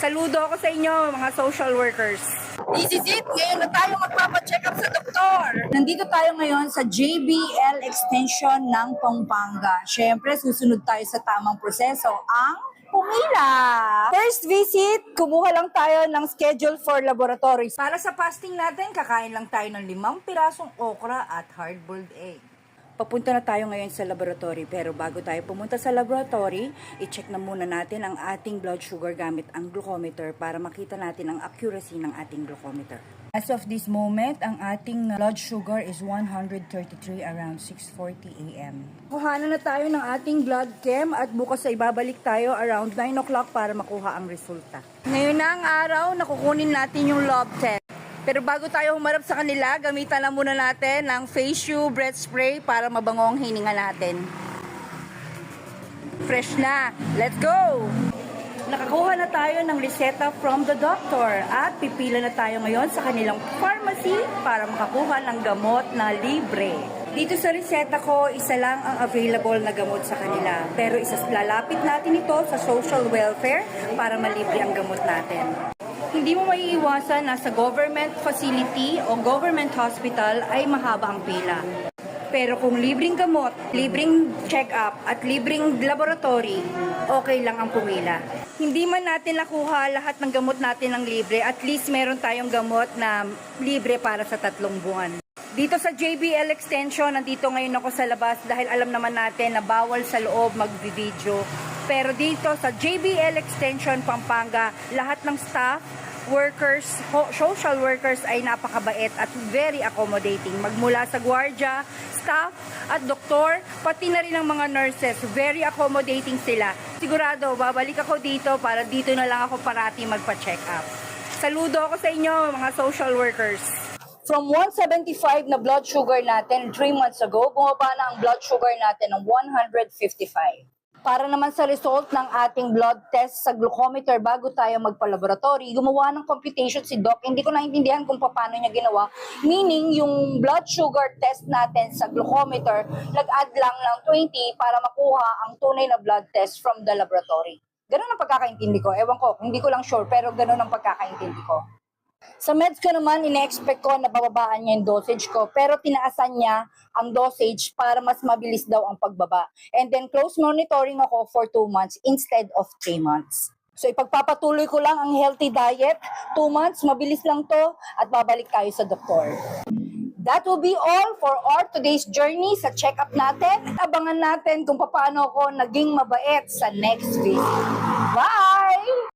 Saludo ako sa inyo, mga social workers. This is it. Ngayon na tayo magpapacheck up sa doktor. Nandito tayo ngayon sa JBL Extension ng Pampanga. Siyempre, susunod tayo sa tamang proseso, ang pumila. First visit, kumuha lang tayo ng schedule for laboratories. Para sa fasting natin, kakain lang tayo ng 5 pirasong okra at hard-boiled egg. Papunta na tayo ngayon sa laboratory, pero bago tayo pumunta sa laboratory, i-check na muna natin ang ating blood sugar gamit ang glucometer para makita natin ang accuracy ng ating glucometer. As of this moment, ang ating blood sugar is 133 around 6:40 a.m. Kuhanan na tayo ng ating blood chem at bukas ay babalik tayo around 9 o'clock para makuha ang resulta. Ngayon na ang araw na kukunin natin yung lab test. Pero bago tayo humarap sa kanila, gamitan na muna natin ng face tube breath spray para mabango ang hininga natin. Fresh na! Let's go! Nakakuha na tayo ng reseta from the doctor at pipila na tayo ngayon sa kanilang pharmacy para makakuha ng gamot na libre. Dito sa reseta ko, isa lang ang available na gamot sa kanila. Pero lalapit natin ito sa social welfare para malibre ang gamot natin. Hindi mo maiiwasan na sa government facility o government hospital ay mahaba ang pila. Pero kung libreng gamot, libreng check-up at libreng laboratory, okay lang ang pumila. Hindi man natin nakuha lahat ng gamot natin ng libre, at least meron tayong gamot na libre para sa 3 buwan. Dito sa JBL Extension, nandito ngayon ako sa labas dahil alam naman natin na bawal sa loob mag-video. Pero dito sa JBL Extension Pampanga, lahat ng staff, workers, social workers ay napakabait at very accommodating. Magmula sa gwardiya, staff at doktor, pati na rin ang mga nurses, very accommodating sila. Sigurado, babalik ako dito para dito na lang ako parati magpa-check up. Saludo ako sa inyo, mga social workers. From 175 na blood sugar natin 3 months ago, bumaba na ang blood sugar natin ng 155. Para naman sa result ng ating blood test sa glucometer bago tayo magpa-laboratory, gumawa ng computation si Doc. Hindi ko naintindihan kung paano niya ginawa. Meaning, yung blood sugar test natin sa glucometer, nag-add lang ng 20 para makuha ang tunay na blood test from the laboratory. Ganun ang pagkakaintindi ko. Ewan ko, hindi ko lang sure, pero ganun ang pagkakaintindi ko. Sa meds ko naman, ine-expect ko na bababaan niya yung dosage ko, pero tinaasan niya ang dosage para mas mabilis daw ang pagbaba. And then close monitoring ako for 2 months instead of 3 months. So ipagpapatuloy ko lang ang healthy diet, 2 months, mabilis lang to, at babalik tayo sa doktor. That will be all for our today's journey sa check-up natin. Abangan natin kung paano ako naging mabait sa next visit. Bye!